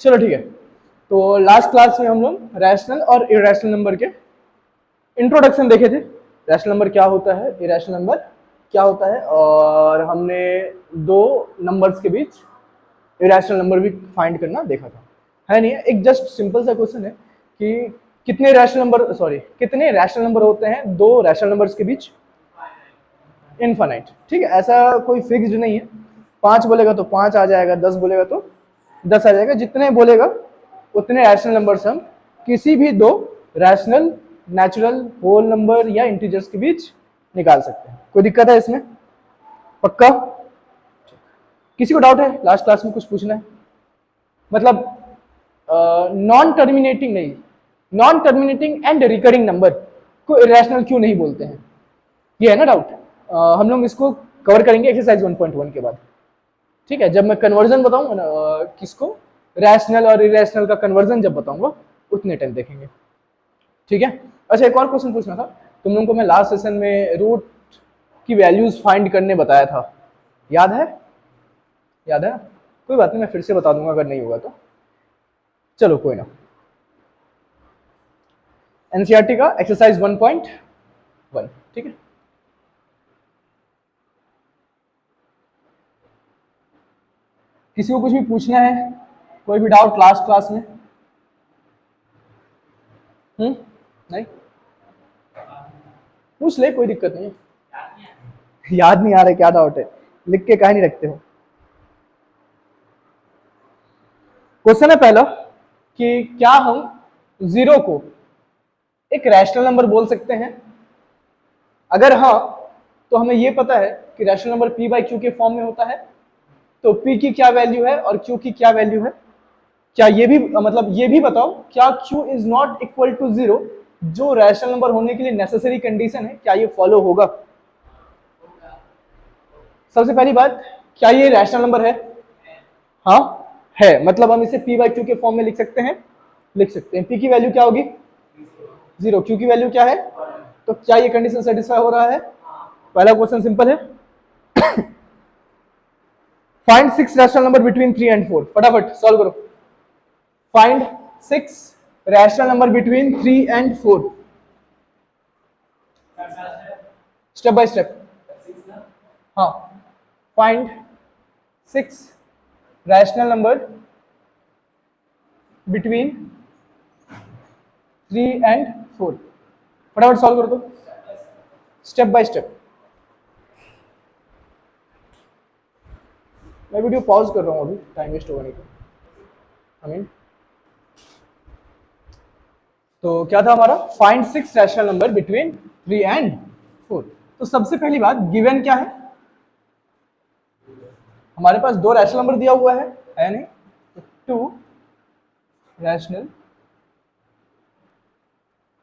चलो ठीक है। तो लास्ट क्लास में हम लोग रैशनल और इरेशनल नंबर के इंट्रोडक्शन देखे थे। रैशनल नंबर क्या होता है, इरेशनल नंबर क्या होता है, और हमने दो नंबर्स के बीच इरेशनल नंबर भी फाइंड करना देखा था, है नहीं? एक जस्ट सिंपल सा क्वेश्चन है कि कितने रैशनल नंबर होते हैं दो रैशनल नंबर्स के बीच? इनफाइनाइट। ठीक है, ऐसा कोई फिक्स्ड नहीं है। 5 बोलेगा तो 5 आ जाएगा, 10 बोलेगा तो 10 आ जाएगा, जितने बोलेगा उतने रैशनल नंबर्स हम किसी भी दो रैशनल, नेचुरल, होल नंबर या इंटीजर्स के बीच निकाल सकते हैं। कोई दिक्कत है इसमें? पक्का? किसी को डाउट है? लास्ट क्लास में कुछ पूछना है? मतलब नॉन टर्मिनेटिंग नहीं, non terminating and recurring number को इरेशनल क्यों नहीं बोलते हैं, ये है ना डाउट? हम लोग इसको कवर करेंगे एक्सरसाइज 1.1 के बाद। ठीक है, जब मैं कन्वर्जन बताऊंगा ना किसको, रैशनल और इरेशनल का कन्वर्जन जब बताऊंगा उतने टाइम देखेंगे। ठीक है। अच्छा, एक और क्वेश्चन पूछना था तुम लोगों को। मैं लास्ट सेशन में रूट की वैल्यूज फाइंड करने बताया था, याद है? याद है? कोई बात नहीं, मैं फिर से बता दूंगा अगर नहीं होगा तो। चलो कोई ना। एनसीईआरटी का एक्सरसाइज 1.1। ठीक है, किसी को कुछ भी पूछना है? कोई भी डाउट लास्ट क्लास में? नहीं, पूछ ले, कोई दिक्कत नहीं है। याद नहीं आ रहा, क्या डाउट है? लिख के काहे नहीं रखते हो? क्वेश्चन है पहला कि क्या हम जीरो को एक रैशनल नंबर बोल सकते हैं? अगर हाँ, तो हमें यह पता है कि rational number p by Q के फॉर्म में होता है, तो p की क्या वैल्यू है और q की क्या वैल्यू है? क्या ये भी मतलब ये भी बताओ, क्या q is not equal to zero जो रैशनल नंबर होने के लिए नेसेसरी कंडीशन है, क्या ये फॉलो होगा? सबसे पहली बात, क्या ये रैशनल नंबर है? हाँ है, मतलब हम इसे p बाई क्यू के फॉर्म में लिख सकते हैं, लिख सकते हैं। p की वैल्यू क्या होगी? जीरो। q की वैल्यू क्या है? तो क्या ये कंडीशन सेटिस्फाई हो रहा है? पहला क्वेश्चन सिंपल है। Find 6 rational number between 3 and 4। फटाफट सॉल्व करो। Find 6 rational number between 3 and 4। Step by step. हाँ, find 6 rational number between 3 and 4। फटाफट सॉल्व कर दो, स्टेप बाय स्टेप। मैं वीडियो पॉज कर रहा हूँ अभी, टाइम वेस्ट होगा नहीं तो। आई मीन, तो क्या था हमारा? Find 6 rational number between 3 and 4। तो सबसे पहली बात, गिवन क्या है? हमारे पास दो रैशनल नंबर दिया हुआ है नहीं? तो 2 रैशनल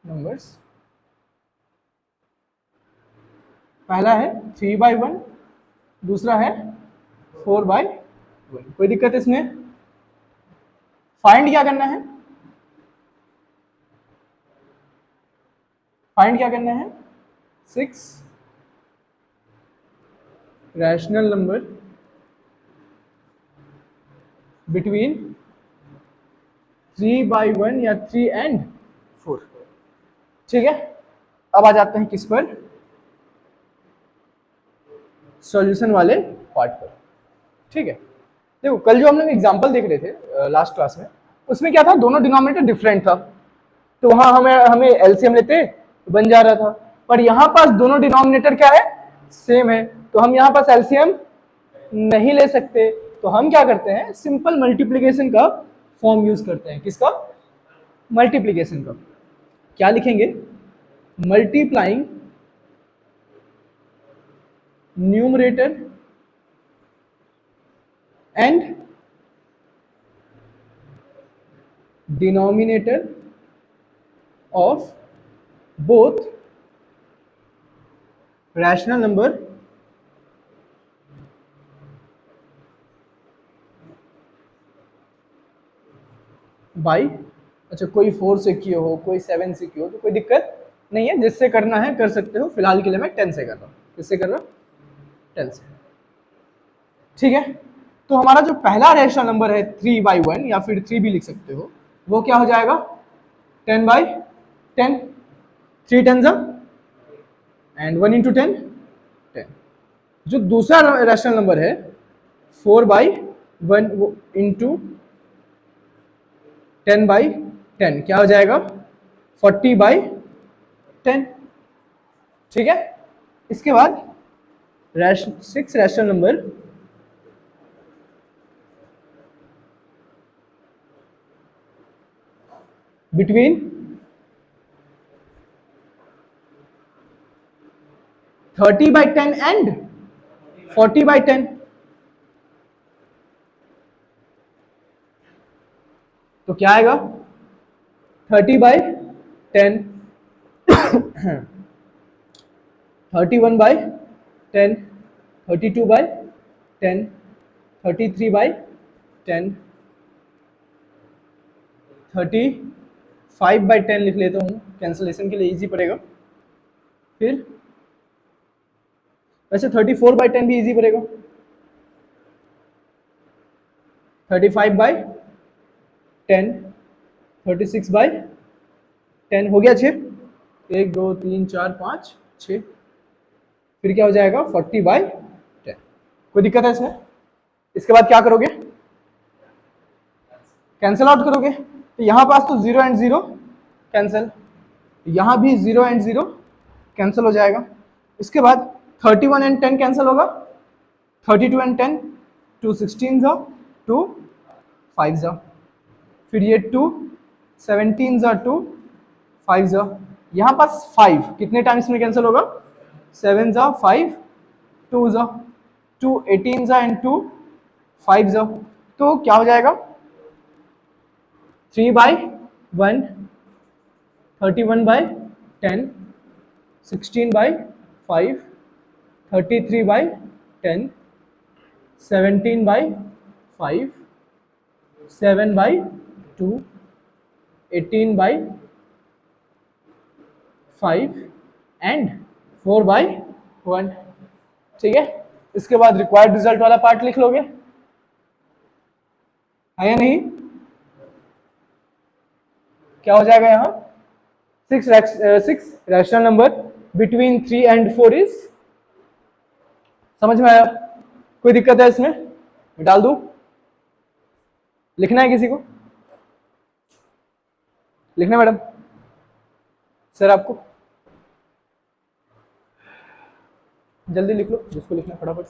नंबर्स, पहला है 3/1, दूसरा है 4/1। कोई दिक्कत इसमें? फाइंड क्या करना है? फाइंड क्या करना है? 6 रैशनल नंबर बिटवीन 3/1 या 3 एंड 4। ठीक है, अब आ जाते हैं किस पर? सॉल्यूशन वाले पार्ट पर। ठीक है, देखो कल जो हम लोग एग्जांपल देख रहे थे लास्ट क्लास में, उसमें क्या था? दोनों डिनोमिनेटर डिफरेंट था, तो वहां हमें हमें एलसीएम लेते तो बन जा रहा था। पर यहाँ पास दोनों डिनोमिनेटर क्या है? सेम है, तो हम यहाँ पास एलसीएम नहीं ले सकते। तो हम क्या करते हैं? सिंपल मल्टीप्लीकेशन का फॉर्म यूज करते हैं। किसका? मल्टीप्लीकेशन का। क्या लिखेंगे? Multiplying numerator and denominator of both rational number by, अच्छा कोई 4 से किए हो, कोई 7 से किए हो, तो कोई दिक्कत नहीं है, जिससे करना है कर सकते हो। फिलहाल के लिए मैं 10 से कर रहा हूँ। किससे कर रहा हूँ? 10 से। ठीक है, तो हमारा जो पहला रैशनल नंबर है 3/1 या फिर 3 भी लिख सकते हो, वो क्या हो जाएगा 10/10, 3 10 एंड 1 इंटू 10 10। जो दूसरा रैशनल नंबर है 4/1 इंटू 10/10 क्या हो जाएगा 40/10। ठीक है, इसके बाद six rational number between 30/10 and 40/10। तो क्या आएगा 30/10, 31/10, 32/10, 33/10, 35/10 लिख लेता हूँ कैंसलेशन के लिए इजी पड़ेगा। फिर वैसे 34/10 भी इजी पड़ेगा। 35/10, 36/10 हो गया 6, 1 2 3 4 5 6। फिर क्या हो जाएगा 40/10। कोई दिक्कत है इसमें? इसके बाद क्या करोगे कैंसिल आउट करोगे, तो यहाँ पास तो 0 एंड 0 कैंसिल, यहाँ भी 0 एंड 0 कैंसिल हो जाएगा। इसके बाद 31 एंड 10 कैंसिल होगा, 32 एंड 10 2 16 जा 2 5 जा, फिर ये 2 17 जा 2 5 जा, यहाँ पास 5 कितने टाइम्स में कैंसिल होगा 7 जा 5 2 जा 2 18 जा एंड 2 5 जा, तो क्या हो जाएगा 3/1, 31/10, 16/5, 33/10, 17/5, 7/2, 18/5 एंड 4/1। ठीक है, इसके बाद रिक्वायर्ड रिजल्ट वाला पार्ट लिख लोगे, है या नहीं? क्या हो जाएगा यहाँ 6 rational number between 3 and 4 is, समझ में आया? कोई दिक्कत है इसमें? मैं डाल दूं? लिखना है किसी को? लिखना मैडम सर आपको? जल्दी लिख लो जिसको लिखना फटाफट।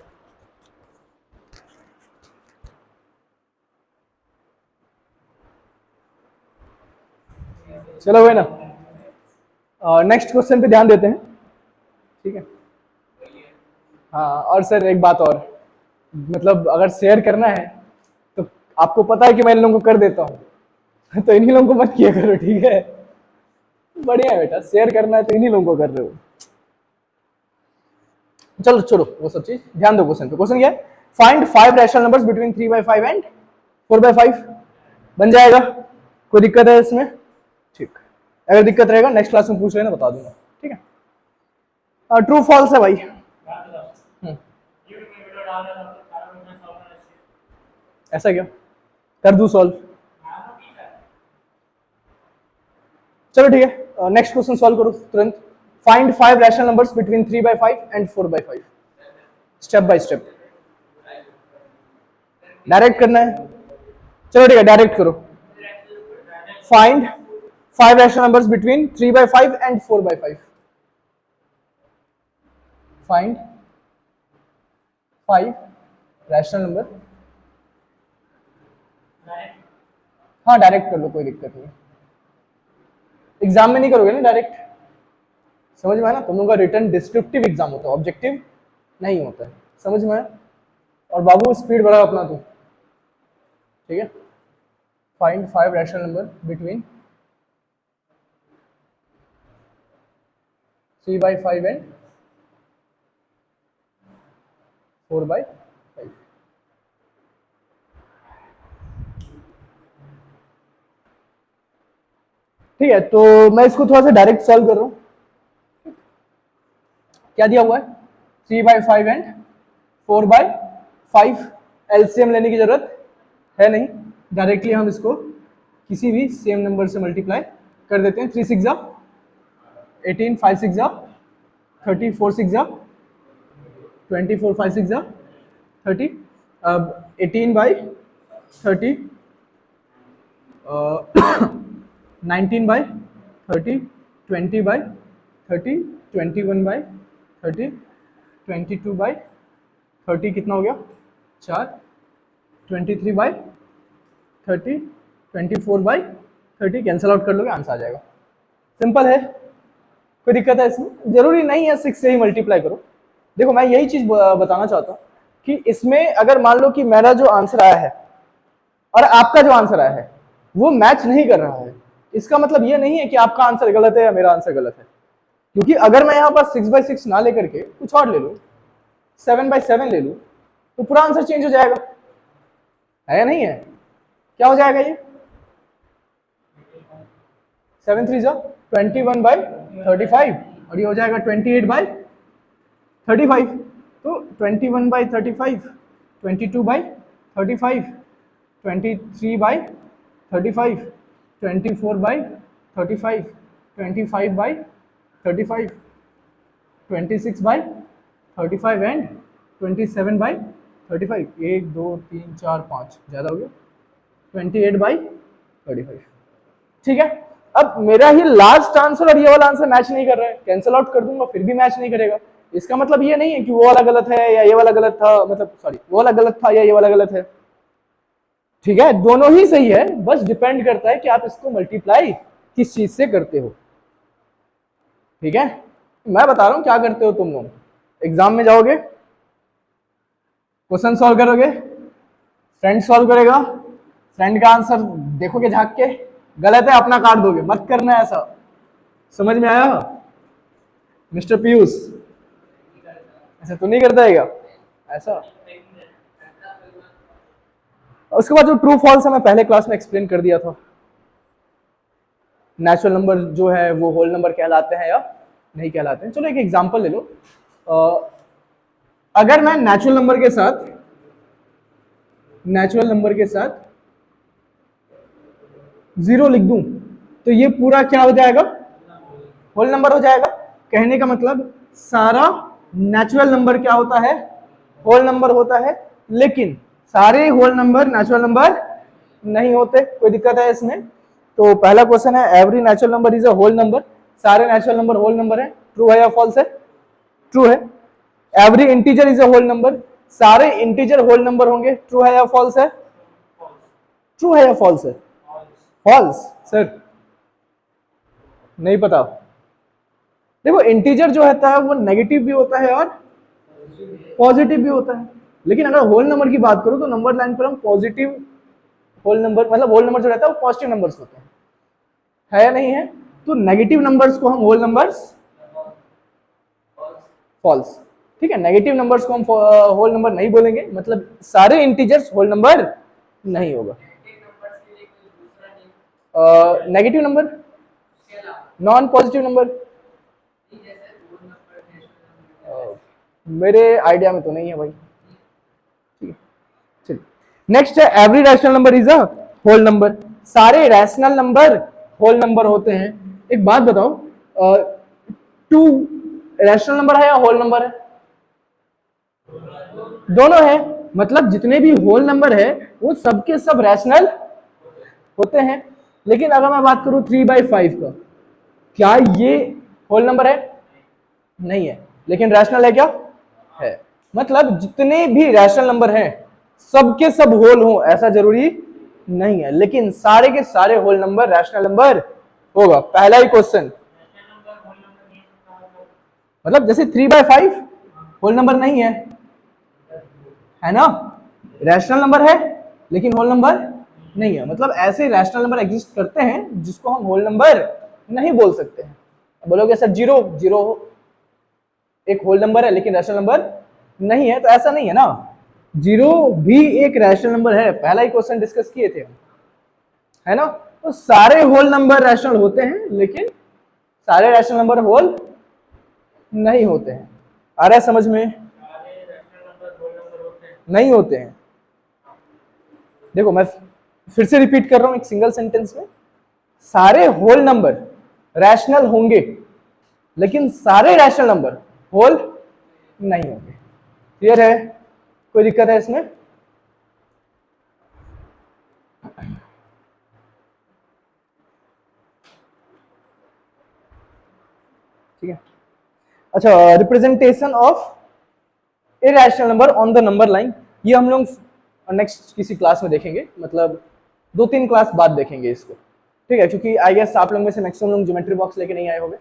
चलो भाई ना, नेक्स्ट क्वेश्चन पे ध्यान देते हैं। ठीक है, हाँ और सर एक बात और, मतलब अगर शेयर करना है तो आपको पता है कि मैं इन लोगों को कर देता हूँ तो इन्हीं लोगों को मत किया करो, ठीक है? बढ़िया है बेटा, शेयर करना है तो इन्हीं लोगों को कर रहे हो। चलो छोड़ो वो सब चीज, ध्यान दो क्वेश्चन पे। क्वेश्चन क्या है, find 5 rational numbers between 3/5 and 4/5। बन जाएगा? कोई दिक्कत है इसमें? ठीक, अगर दिक्कत रहेगा नेक्स्ट क्लास में पूछ लेना, बता दूंगा। ठीक है, ट्रू फॉल्स है भाई। ऐसा क्या, कर दूं सॉल्व? चलो ठीक है, नेक्स्ट क्वेश्चन सॉल्व करो तुरंत। Find 5 rational numbers between 3/5 and 4/5, step by step. Direct करना है? चलो ठीक है, डायरेक्ट करो। Find 5 rational numbers between 3/5 and 4/5। Find 5 rational number, हाँ डायरेक्ट कर लो, कोई दिक्कत नहीं। एग्जाम में नहीं करोगे ना डायरेक्ट, समझ में आया ना? तुम लोगों का रिटर्न डिस्क्रिप्टिव एग्जाम होता है, ऑब्जेक्टिव नहीं होता है, समझ में आया? और बाबू स्पीड बढ़ा अपना तू, ठीक है? Find 5 rational number between 3/5 and 4/5। ठीक है, तो मैं इसको थोड़ा सा डायरेक्ट सॉल्व कर रहा हूं। क्या दिया हुआ है 3/5 एंड 4/5, एलसीएम लेने की जरूरत है नहीं, डायरेक्टली हम इसको किसी भी सेम नंबर से मल्टीप्लाई कर देते हैं। 3 6 जा 18, 5 6 जा 30, 4 6 जा 24, 5 6 जा 30। अब 18 by 30, 19 by 30, 20 by 30, 21 by 30, 22 by 30 कितना हो गया 4, 23 बाई 30, 24 बाई 30 कैंसिल आउट कर लोगे आंसर आ जाएगा। सिंपल है, कोई दिक्कत है इसमें? जरूरी नहीं है 6 से ही मल्टीप्लाई करो। देखो मैं यही चीज बताना चाहता हूँ कि इसमें अगर मान लो कि मेरा जो आंसर आया है और आपका जो आंसर आया है वो मैच नहीं कर रहा है, इसका मतलब ये नहीं है कि आपका आंसर गलत है या मेरा आंसर गलत है। क्योंकि अगर मैं यहाँ पर 6/6 ना लेकर के कुछ और ले लूँ, 7/7 ले लूँ, तो पूरा आंसर चेंज हो जाएगा, है या नहीं है? क्या हो जाएगा ये? 7 3 जा 21/35 और ये हो जाएगा 28/35। तो 21/35, 22/35, 23/35, 24/35, 25/35, 26/35 एंड 27/35। 1 2 3 4 5 ज्यादा हो गया 28/35। ठीक है, अब मेरा ही लास्ट आंसर और ये वाला आंसर मैच नहीं कर रहा है, कैंसिल आउट कर दूंगा फिर भी मैच नहीं करेगा। इसका मतलब ये नहीं है कि वो वाला गलत है या ये वाला गलत था, मतलब सॉरी वो वाला गलत था या ये वाला गलत है। ठीक है, दोनों ही सही है, बस डिपेंड करता है कि आप इसको मल्टीप्लाई किस चीज से करते हो। ठीक है, मैं बता रहा हूं क्या करते हो तुम लोग। एग्जाम में जाओगे, क्वेश्चन सॉल्व करोगे, फ्रेंड सॉल्व करेगा, फ्रेंड का आंसर देखोगे झांक के, गलत है अपना काट दोगे, मत करना ऐसा। समझ में आया मिस्टर पीयूष? ऐसा तो नहीं करता है क्या ऐसा? उसके बाद जो ट्रू फॉल्स है मैं पहले क्लास में एक्सप्लेन कर दिया था। नेचुरल नंबर जो है वो होल नंबर कहलाते हैं या नहीं कहलाते हैं। चलो एक एग्जांपल ले लो। अगर मैं नेचुरल नंबर के साथ 0 लिख दूं तो ये पूरा क्या हो जाएगा? होल नंबर हो जाएगा। कहने का मतलब सारा नेचुरल नंबर क्या होता है? होल नंबर होता है। लेकिन सारे होल नंबर नेचुरल नंबर नहीं होते। कोई दिक्कत है इसमें? तो पहला क्वेश्चन है every natural number is a whole number. सारे नेचुरल नंबर होल नंबर है, ट्रू है या फॉल्स है? ट्रू है। Every integer is a whole number. सारे इंटीजर होल नंबर होंगे, ट्रू है या फॉल्स है? ट्रू है या फॉल्स है? फॉल्स सर, नहीं पता। देखो इंटीजर जो होता है वो नेगेटिव भी होता है और पॉजिटिव भी होता है। लेकिन अगर होल नंबर की बात करो तो नंबर लाइन पर हम पॉजिटिव होल नंबर, मतलब होल नंबर जो रहता है वो पॉजिटिव नंबर्स होते हैं, है या नहीं है? तो नेगेटिव नंबर्स को हम होल नंबर्स फॉल्स। ठीक है, नेगेटिव नंबर्स को हम होल नंबर नहीं बोलेंगे, मतलब सारे इंटीजर्स होल नंबर नहीं होगा। Negative number, non positive number, मेरे आइडिया में तो नहीं है भाई। ठीक है, चलिए नेक्स्ट है every rational number is a whole number. सारे रैशनल नंबर होल नंबर होते हैं। एक बात बताओ, 2 रैशनल नंबर है या होल नंबर है? दोनों है, मतलब जितने भी होल नंबर है वो सबके सब रैशनल होते हैं। लेकिन अगर मैं बात करूं 3/5 का, क्या ये होल नंबर है? नहीं है, लेकिन रैशनल है क्या? है। मतलब जितने भी रैशनल नंबर हैं सबके सब होल हो ऐसा जरूरी नहीं है, लेकिन सारे के सारे होल नंबर रैशनल नंबर होगा। पहला ही क्वेश्चन, मतलब जैसे 3/5 होल नंबर नहीं है ना? रैशनल नंबर है लेकिन होल नंबर नहीं है। मतलब ऐसे रैशनल नंबर एग्जिस्ट करते हैं जिसको हम होल नंबर नहीं बोल सकते हैं। बोलोगे सर 0 एक होल नंबर है लेकिन रैशनल नंबर नहीं है, तो ऐसा नहीं है ना, 0 भी एक रैशनल नंबर है। पहला ही क्वेश्चन डिस्कस किए थे हम, है ना? तो सारे होल नंबर रैशनल होते हैं लेकिन सारे रैशनल नंबर होल नहीं होते हैं। आ रहा है समझ में? नहीं होते हैं। देखो मैं फिर से रिपीट कर रहा हूं एक सिंगल सेंटेंस में, सारे होल नंबर रैशनल होंगे लेकिन सारे रैशनल नंबर होल नहीं होंगे। क्लियर है? कोई दिक्कत है इसमें? ठीक है। अच्छा, representation of irrational number on the number line, ये हम लोग नेक्स्ट किसी क्लास में देखेंगे, मतलब 2-3 क्लास बाद देखेंगे इसको। ठीक है, क्योंकि आई गेस आप लोग में से मैक्सिमम लोग ज्योमेट्री बॉक्स लेके नहीं आए होंगे।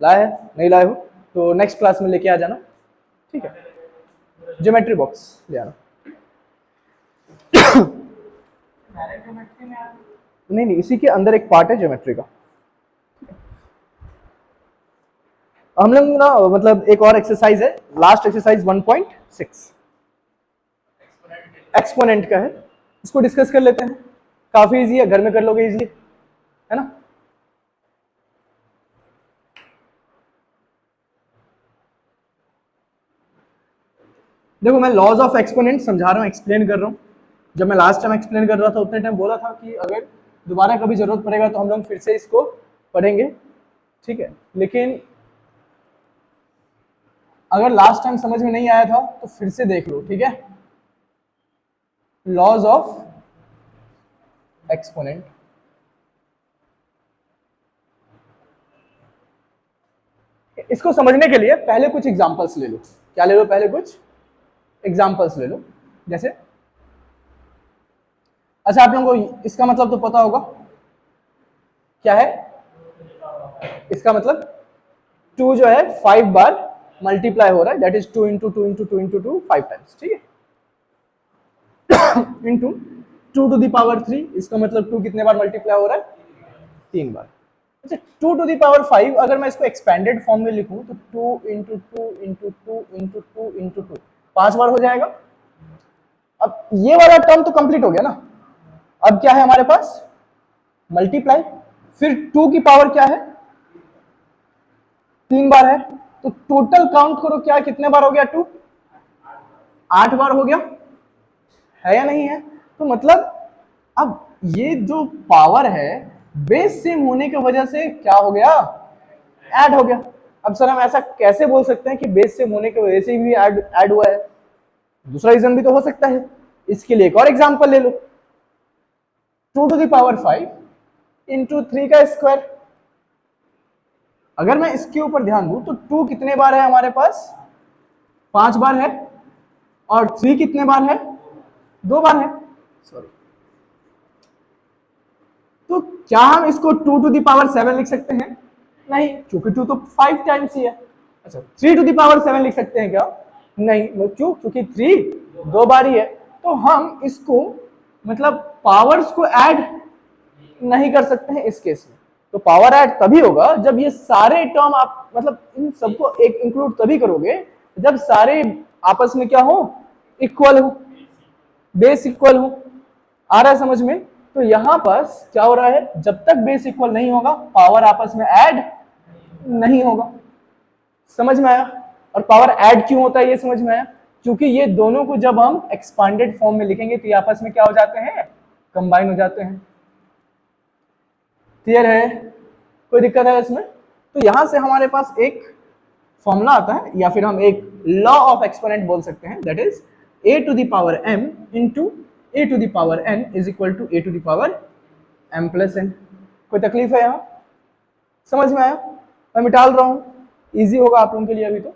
लाए है? नहीं लाए हो तो नेक्स्ट क्लास में लेके आ जाना। ठीक है, ज्योमेट्री बॉक्स ले आना। नहीं नहीं, इसी के अंदर एक पार्ट है ज्योमेट्री का। हम लोग ना मतलब एक और एक्सरसाइज है, लास्ट एक्सरसाइज 1.6 एक्सपोनेंट का है, इसको डिस्कस कर लेते हैं। काफी इजी है, घर में कर लोगे इजीली, है ना? देखो मैं लॉज ऑफ एक्सपोनेंट समझा रहा हूँ, एक्सप्लेन कर रहा हूँ। जब मैं लास्ट टाइम एक्सप्लेन कर रहा था उतने टाइम बोला था कि अगर दोबारा कभी जरूरत पड़ेगा तो हम लोग फिर से इसको पढ़ेंगे। ठीक है, लेकिन अगर लास्ट टाइम समझ में नहीं आया था तो फिर से देख लो। ठीक है, लॉज ऑफ एक्सपोनेंट। इसको समझने के लिए पहले कुछ एग्जांपल्स ले लो। क्या ले लो? पहले कुछ एग्जांपल्स ले लो। जैसे, अच्छा आप लोगों को इसका मतलब तो पता होगा क्या है? इसका मतलब 2 जो है 5 बार मल्टीप्लाई हो रहा है, that is 2 into 2 into 2 into 2 5 times. ठीक है, इंटू 2 टू द पावर 3, इसका मतलब 2 कितने बार मल्टीप्लाई हो रहा है? 3 बार। अच्छा, 2 टू द पावर 5 अगर मैं इसको एक्सपेंडेड फॉर्म में लिखूं तो 2 इंटू 2 इंटू 2 इंटू 2 इंटू 2 5 बार हो जाएगा। अब ये वाला टर्म तो कंप्लीट हो गया ना। अब क्या है हमारे पास? मल्टीप्लाई, फिर 2 की पावर क्या है? 3 बार है, तो टोटल काउंट करो क्या कितने बार हो गया? 2 8 बार हो गया, है या नहीं है? तो मतलब अब ये जो पावर है बेस सेम होने की वजह से क्या हो गया? ऐड हो गया। अब सर हम ऐसा कैसे बोल सकते हैं कि बेस सेम होने की वजह से भी ऐड हुआ है? दूसरा रीजन भी तो हो सकता है। इसके लिए एक और एग्जांपल ले लो, 2 टू द पावर 5 इंटू 3 का स्क्वायर। अगर मैं इसके ऊपर ध्यान दूं तो 2 कितने बार है हमारे पास? 5 बार है, और 3 कितने बार है? 2 बार है। सॉरी, तो क्या हम इसको 2 टू द पावर 7 लिख सकते हैं? नहीं, क्योंकि 2 तो 5 टाइम्स ही है। अच्छा, 3 टू द पावर 7 लिख सकते हैं क्या? नहीं, क्यों? क्योंकि 3 2 बार ही है। तो हम इसको मतलब पावर्स को ऐड नहीं कर सकते हैं इस केस में। तो पावर ऐड तभी होगा जब ये सारे टर्म आप मतलब इन सबको एक इंक्लूड तभी करोगे जब सारे आपस में क्या हो? इक्वल हो, बेस इक्वल हो। आ रहा है समझ में? तो यहां पास क्या हो रहा है? जब तक बेस इक्वल नहीं होगा पावर आपस में ऐड नहीं होगा। समझ में आया? और पावर ऐड क्यों होता है ये समझ में आया? क्योंकि ये दोनों को जब हम एक्सपांडेड फॉर्म में लिखेंगे तो ये आपस में क्या हो जाते हैं? कंबाइन हो जाते हैं। क्लियर है? कोई दिक्कत है इसमें? तो यहां से हमारे पास एक फॉर्मूला आता है, या फिर हम एक लॉ ऑफ एक्सपोनेंट बोल सकते हैं, that is a to the power m into a to the power n is equal to a to the power m plus n। कोई तकलीफ है यहां? समझ में आया? मैं मिटाल रहा हूं, इजी होगा आप लोगों के लिए अभी तो।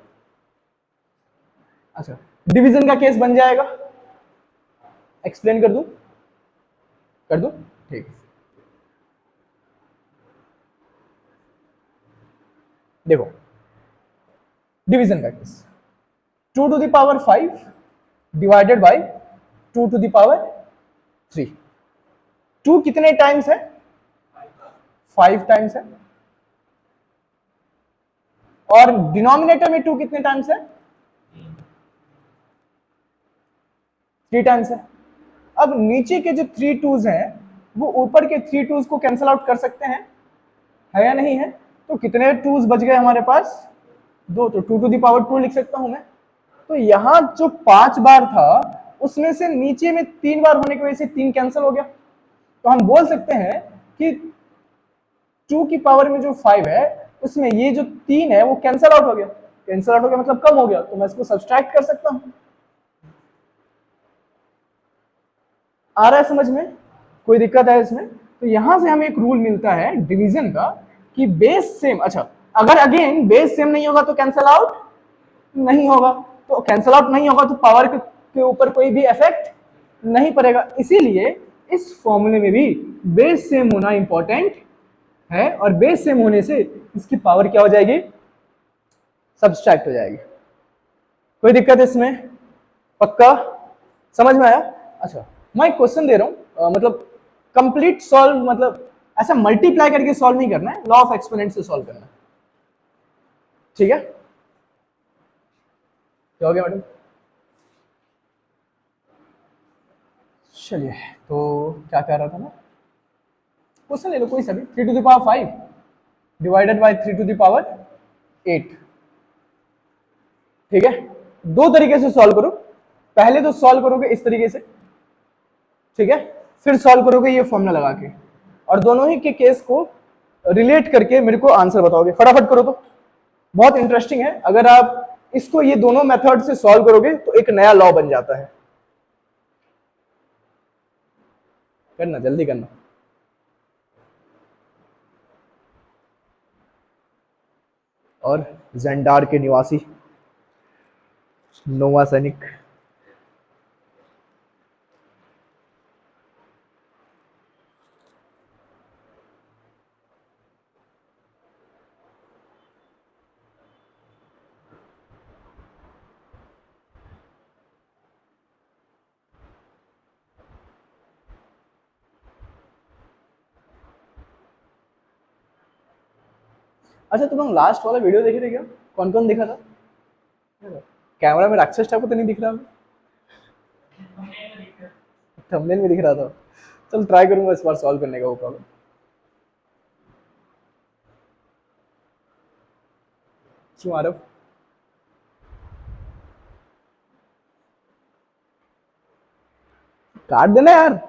अच्छा, डिवीजन का केस बन जाएगा, एक्सप्लेन कर दूं? कर दूं? ठीक है, देखो डिवीजन का case, 2 to the power 5 divided by 2 to the power 3। 2 कितने टाइम्स है? 5 टाइम्स है, और डिनोमिनेटर में 2 कितने टाइम्स है? 3 टाइम्स है। अब नीचे के जो 3 टूज हैं वो ऊपर के 3 टूज को कैंसिल आउट कर सकते हैं, है या नहीं है? तो कितने टूज बच गए हमारे पास? 2, तो 2 टू द पावर 2 लिख सकता हूं मैं। तो यहां जो 5 बार था उसमें से नीचे में 3 बार होने की वजह से 3 कैंसिल हो गया, तो हम बोल सकते हैं कि 2 की पावर में जो 5 है उसमें ये जो 3 है वो कैंसिल आउट हो गया। कैंसिल आउट हो गया मतलब कम हो गया, तो मैं इसको सब्सट्रैक्ट कर सकता हूं। आ रहा है समझ में? कोई दिक्कत है इसमें? तो यहां से हमें एक रूल मिलता है डिवीजन का कि बेस सेम, अच्छा अगर अगेन बेस सेम नहीं होगा तो कैंसिल आउट नहीं होगा, तो कैंसिल आउट नहीं होगा तो पावर के ऊपर कोई भी इफेक्ट नहीं पड़ेगा। इसीलिए इस फॉर्मूले में भी बेस सेम होना इंपॉर्टेंट है, और बेस सेम होने से इसकी पावर क्या हो जाएगी? सब्सट्रैक्ट हो जाएगी। कोई दिक्कत है इसमें? पक्का समझ में आया? अच्छा मैं एक क्वेश्चन दे रहा हूं, मतलब कंप्लीट सॉल्व, मतलब ऐसा मल्टीप्लाई करके सॉल्व नहीं करना है, लॉ ऑफ एक्सपोनेंट से सॉल्व करना है। ठीक है, क्या हो गया मैडम? चलिए, तो क्या कह रहा था मैं? क्वेश्चन ले लो कोई सा भी, 3 to the power 5 divided by 3 to the power 8। ठीक है, दो तरीके से सॉल्व करो। पहले तो सॉल्व करोगे इस तरीके से, ठीक है, फिर सॉल्व करोगे ये फॉर्मूला लगा के, और दोनों ही के केस को रिलेट करके मेरे को आंसर बताओगे। फटाफट करो तो, बहुत इंटरेस्टिंग है। अगर आप इसको ये दोनों मेथड से सॉल्व करोगे तो एक नया लॉ बन जाता है। करना, जल्दी करना। और जेंडार के निवासी नोवा सैनिक, अच्छा तुम लोग लास्ट वाला वीडियो देखे थे क्या? कौन कौन देखा था? कैमरा में राक्षस टाइप तो नहीं दिख रहा? थंबनेल में दिख रहा था। चल ट्राई करूंगा इस बार सॉल्व करने का वो प्रॉब्लम। क्यों आरव? काट देना यार,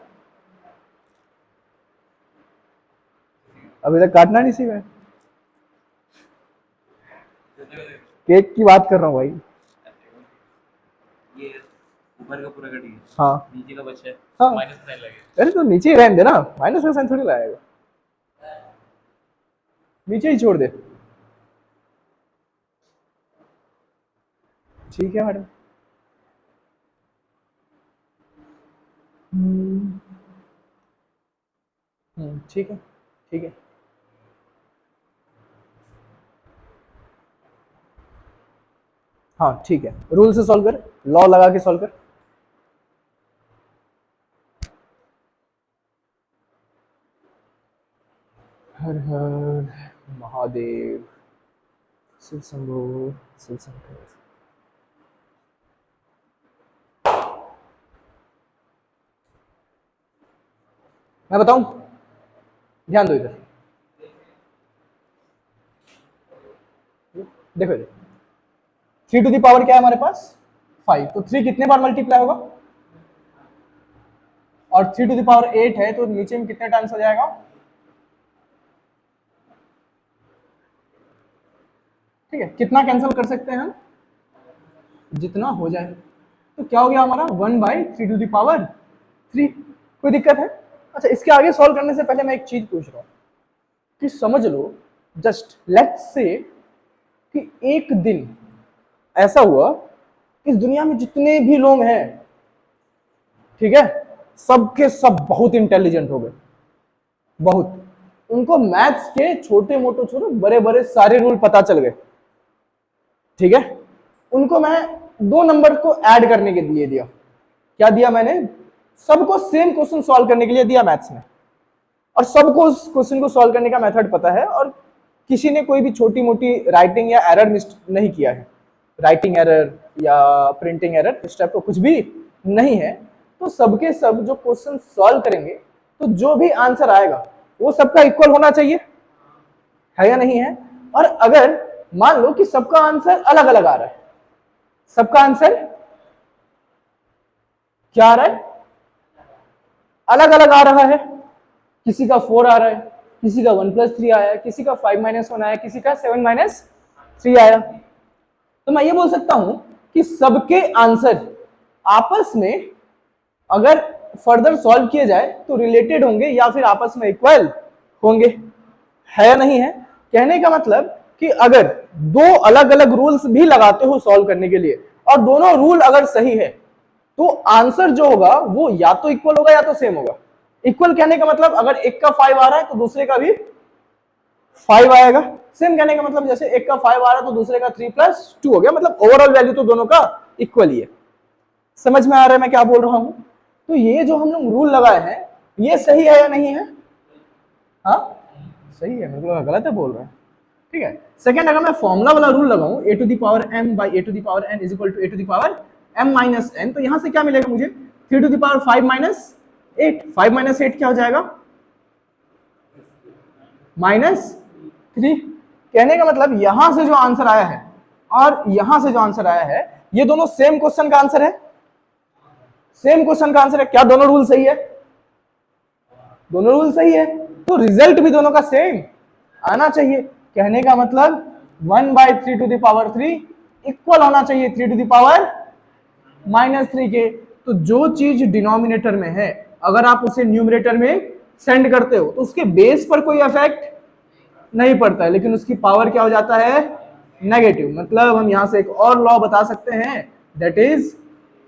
अभी तक काटना नहीं सीखा। केक की बात कर रहा हूँ भाई। ये ऊपर का पूरा कट गया, हाँ नीचे का बचा है, हाँ माइनस साइन लगेगा। अरे तो नीचे ही रहने देना, माइनस का साइन थोड़ी लगाएगा, नीचे ही छोड़ दे। ठीक है मैडम। ठीक है, ठीक है। हाँ ठीक है, रूल से सॉल्व कर, लॉ लगा के सॉल्व कर। हर हर महादेव, शिव शंभो, शिव शंकर। मैं बताऊं, ध्यान दो इधर, देखो इधर, 3 टू द पावर क्या है हमारे पास? 5, तो 3 कितने बार मल्टीप्लाई होगा? और 3 टू द पावर 8 है तो नीचे में कितने टाइम्स हो जाएगा? ठीक है, कितना कैंसिल कर सकते हैं हम? जितना हो जाए। तो क्या हो गया हमारा 1/3 टू द पावर 3। कोई दिक्कत है? अच्छा इसके आगे सॉल्व करने से पहले मैं एक चीज पूछ रहा हूं कि समझ लो, जस्ट लेट्स से कि एक दिन ऐसा हुआ, इस दुनिया में जितने भी लोग हैं, ठीक है, सबके सब बहुत इंटेलिजेंट हो गए, बहुत, उनको मैथ्स के छोटे मोटे छोटे बड़े बड़े सारे रूल पता चल गए, ठीक है। उनको मैं 2 नंबर को ऐड करने के लिए दिया। क्या दिया मैंने? सबको सेम क्वेश्चन सॉल्व करने के लिए दिया मैथ्स में, और सबको उस क्वेश्चन को सॉल्व करने का मेथड पता है, और किसी ने कोई भी छोटी मोटी राइटिंग या एरर मिस नहीं किया है, राइटिंग एरर या प्रिंटिंग एरर इस टाइप का कुछ भी नहीं है। तो सबके सब जो क्वेश्चन सॉल्व करेंगे तो जो भी आंसर आएगा वो सबका इक्वल होना चाहिए, है या नहीं है? और अगर मान लो कि सबका आंसर अलग अलग आ रहा है, सबका आंसर क्या आ रहा है, अलग अलग आ रहा है, किसी का 4 आ रहा है, किसी का 1+3 आया, किसी का 5-1 आया, किसी का 7-3 आया। तो मैं ये बोल सकता हूं कि सबके आंसर आपस में अगर फर्दर सॉल्व किए जाए तो रिलेटेड होंगे या फिर आपस में इक्वल होंगे, है या नहीं है। कहने का मतलब कि अगर दो अलग अलग रूल्स भी लगाते हो सॉल्व करने के लिए और दोनों रूल अगर सही है तो आंसर जो होगा वो या तो इक्वल होगा या तो सेम होगा। इक्वल कहने का मतलब अगर एक का 5 आ रहा है तो दूसरे का भी 5 आएगा। सेम कहने का मतलब जैसे एक का 5 आ रहा है तो दूसरे का 3+2 हो गया, मतलब ओवरऑल वैल्यू तो दोनों का इक्वल ही है। समझ में आ रहा है मैं क्या बोल रहा हूं। तो ये जो हम लोग रूल लगाए हैं ये सही है या नहीं है? हाँ सही है, मतलब गलत है बोल रहे हैं। ठीक है। सेकंड, अगर मैं फॉर्मूला वाला रूल लगाऊं a to the power m by a to the power n is equal to a to the power m minus n, तो यहां से क्या मिलेगा मुझे 3 to the power 5 minus 8। 5 minus 8 क्या हो जाएगा -3। कहने का मतलब यहां से जो आंसर आया है और यहां से जो आंसर आया है ये दोनों सेम क्वेश्चन का आंसर है। सेम क्वेश्चन का आंसर है, क्या दोनों रूल सही है? दोनों रूल सही है, तो रिजल्ट भी दोनों का सेम आना चाहिए। कहने का मतलब 1/3 to the power 3 इक्वल होना चाहिए 3 to the power -3 के। तो जो चीज डिनोमिनेटर में है अगर आप उसे न्यूमरेटर में सेंड करते हो तो उसके बेस पर कोई इफेक्ट नहीं पड़ता है, लेकिन उसकी पावर क्या हो जाता है नेगेटिव। मतलब हम यहां से एक और लॉ बता सकते हैं, that is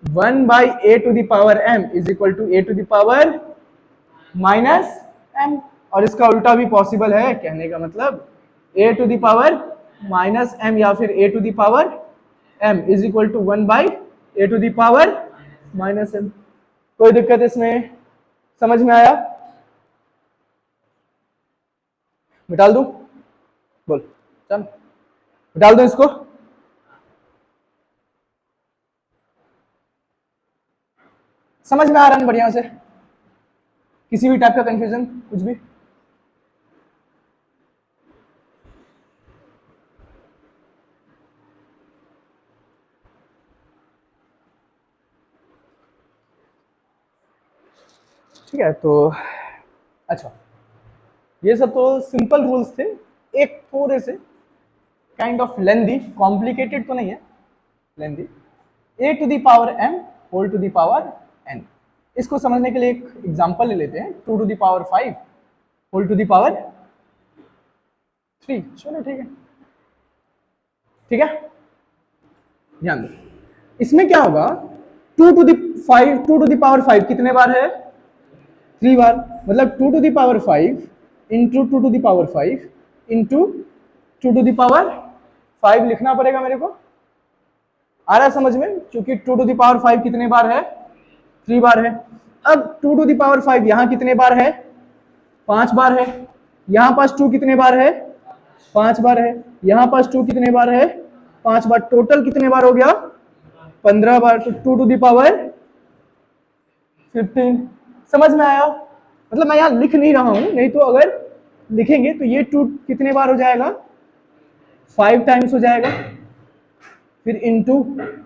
1/a to the power m is equal to a to the power -m। और इसका उल्टा भी पॉसिबल है। कहने का मतलब a to the power -m या फिर a to the power m is equal to 1/a to the power -m। कोई दिक्कत इसमें? समझ में आया? मिटाल दूं? बोल चल मिटाल दो इसको। समझ में आ रहा है बढ़िया से? किसी भी टाइप का कंफ्यूजन कुछ भी? ठीक है। तो अच्छा, ये सब तो सिंपल रूल्स थे, एक थोड़े से काइंड ऑफ लेंदी, कॉम्प्लिकेटेड तो नहीं है, lengthy. a to the power m whole to the power n, इसको समझने के लिए एक एग्जांपल ले लेते हैं। 2 to the power 5 whole to the power 3। चलो ठीक है, ठीक है। ध्यान दो, इसमें क्या होगा 2 to the power 5 कितने बार है? 3 बार। मतलब 2 to the power 5 into 2 to the power 5 into 2 to the power 5 लिखना पड़ेगा मेरे को। आ रहा है समझ में? क्योंकि 2 to the power 5 कितने बार है? 3 बार है। अब 2 to the power 5 यहां कितने बार है? 5 बार है। यहां पास 2 कितने बार है? 5 बार है। यहां पास 2 कितने बार है? 5 बार। टोटल कितने बार हो गया? 15 बार। तो 2 to the power 15। समझ में आया? मतलब मैं यहां लिख नहीं रहा हूं, नहीं तो अगर लिखेंगे तो ये 2 कितने बार हो जाएगा? 5 टाइम्स हो जाएगा। फिर इनटू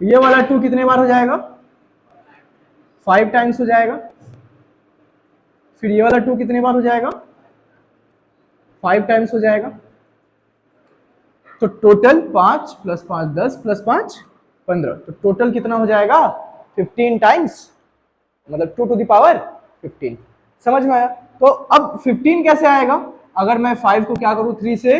ये वाला 2 कितने बार हो जाएगा? 5 टाइम्स हो जाएगा। फिर ये वाला 2 कितने बार हो जाएगा? 5 टाइम्स हो जाएगा। तो टोटल 5 + 5 10 + 5 15। तो टोटल कितना हो जाएगा? 15 टाइम्स, मतलब 2 to the power 15। समझ में आया? तो अब 15 कैसे आएगा? अगर मैं 5 को क्या करूं 3 से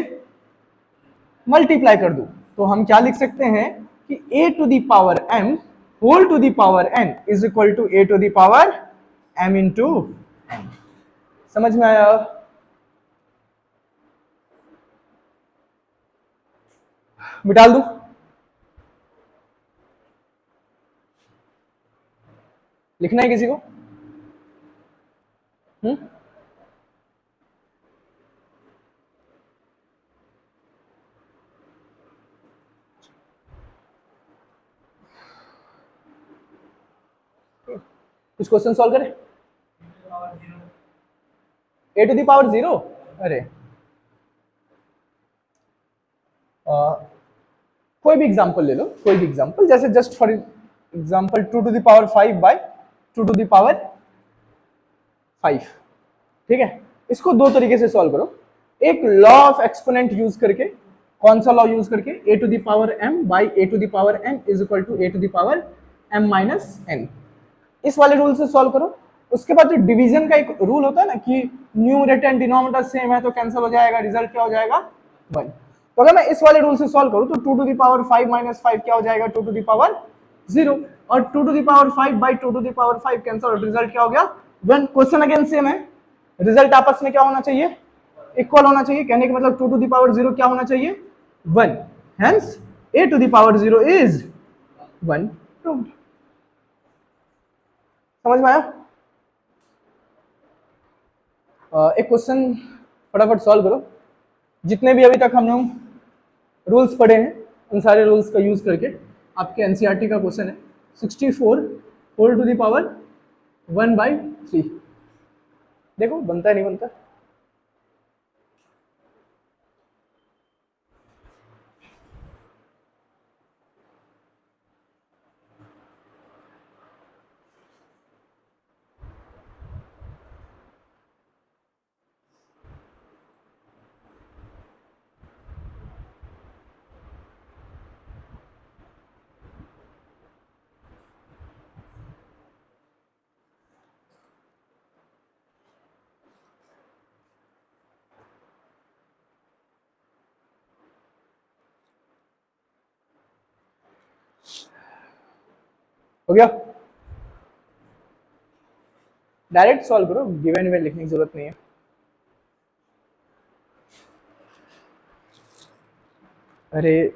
मल्टीप्लाई कर दूं तो हम क्या लिख सकते हैं कि a to the power m whole to the power n is equal to a to the power m into n। समझ में आया? मिटाल दूं? लिखना है किसी को? कुछ क्वेश्चन सॉल्व करें। a to the power 0? अरे कोई भी एग्जांपल ले लो, कोई भी एग्जांपल, जैसे just for example 2 to the power 5 by 2^5, ठीक है। इसको दो तरीके से सॉल्व करो, एक लॉ ऑफ एक्सपोनेंट यूज करके, कौन सा लॉ यूज करके, a⁻m by a⁻n is equal to a⁻m-n, इस वाले रूल से सॉल्व करो। उसके बाद जो डिवीजन का एक रूल होता है ना कि न्यूमरेटर एंड डिनोमिनेटर सेम है तो कैंसिल हो जाएगा, रिजल्ट क्या हो जाएगा 1। तो अगर मैं इस वाले रूल से सॉल्व करूं तो 2^5 - 5 क्या हो जाएगा 2^0, और 2^5 बाई 2^5 कैंसिल, और रिजल्ट क्या हो गया 1। क्वेश्चन अगेन सेम है, रिजल्ट आपस में क्या होना चाहिए, इक्वल होना चाहिए। कहने का मतलब 2^0 क्या होना चाहिए 1, हेंस a⁻0 इज 1 प्रूव्ड। समझ में आया? एक क्वेश्चन फटाफट सॉल्व करो। जितने भी अभी तक हम लोग रूल्स पढ़े हैं उन सारे रूल्स का यूज करके आपके एनसीईआरटी का क्वेश्चन है 64 होल टू द पावर 1/3। देखो बनता है नहीं बनता। हो गया? डायरेक्ट सॉल्व करो, गिवन में लिखने की जरूरत नहीं है। अरे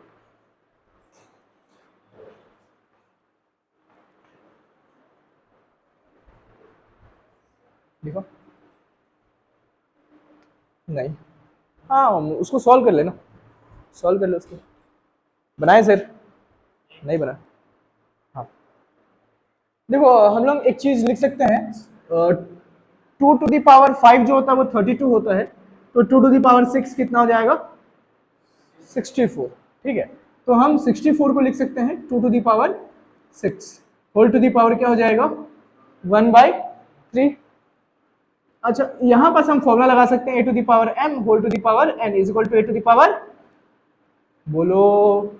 देखो नहीं, हाँ उसको सॉल्व कर लेना, सॉल्व कर लो उसको। बनाए सर? नहीं बना। हाँ देखो हम लोग एक चीज लिख सकते हैं, 2^5 जो होता है वो 32 होता है, तो 2^6 कितना हो जाएगा 64, ठीक है। तो हम 64 को लिख सकते हैं 2^6 होल टू दी पावर क्या हो जाएगा 1/3। अच्छा यहां पर हम फॉर्मूला लगा सकते हैं a⁻m whole to the power n is equal to a⁻, बोलो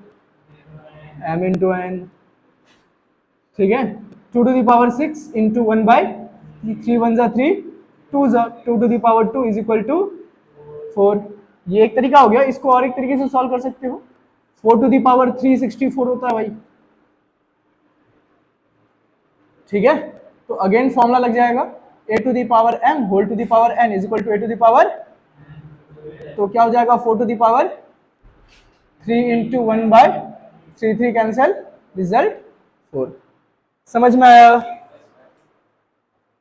m इंटू n, ठीक है। 2^6 इंटू 1/3, 3 1 जा 3, 2 जा 2^2 इज इक्वल टू 4। ये एक तरीका हो गया। इसको और एक तरीके से सॉल्व कर सकते हो, 4^3 64 होता है भाई, ठीक है। तो अगेन फॉर्मूला लग जाएगा a⁻m whole to the power n is equal to a⁻, तो क्या हो जाएगा 4^3 इंटू 1/3, 3 कैंसिल, रिजल्ट 4। समझ में आया?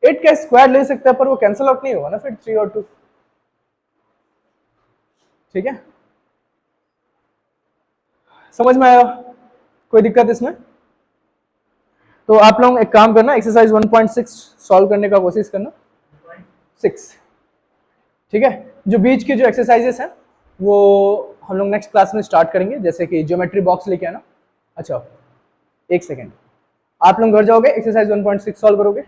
8 का स्क्वायर ले सकते हैं पर वो कैंसिल आउट नहीं होगा ना फिर 3 और 2, ठीक है। समझ में आया? कोई दिक्कत इसमें? तो आप लोग एक काम करना, एक्सरसाइज 1.6 सॉल्व करने का कोशिश करना, 6, ठीक है। जो बीच के जो एक्सरसाइजेस हैं वो हम लोग नेक्स्ट क्लास में स्टार्ट करेंगे, जैसे कि ज्योमेट्री बॉक्स लेके आना। अच्छा एक सेकेंड, आप लोग घर जाओगे एक्सरसाइज 1.6 सॉल्व करोगे,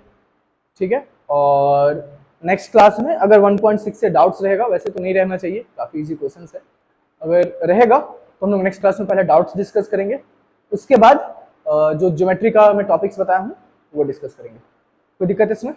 ठीक है। और नेक्स्ट क्लास में अगर 1.6 से डाउट्स रहेगा, वैसे तो नहीं रहना चाहिए, काफ़ी इजी क्वेश्चन है, अगर रहेगा तो हम लोग नेक्स्ट क्लास में पहले डाउट्स डिस्कस करेंगे, उसके बाद जो ज्योमेट्री का मैं टॉपिक्स बताया हूँ वो डिस्कस करेंगे। कोई दिक्कत इसमें?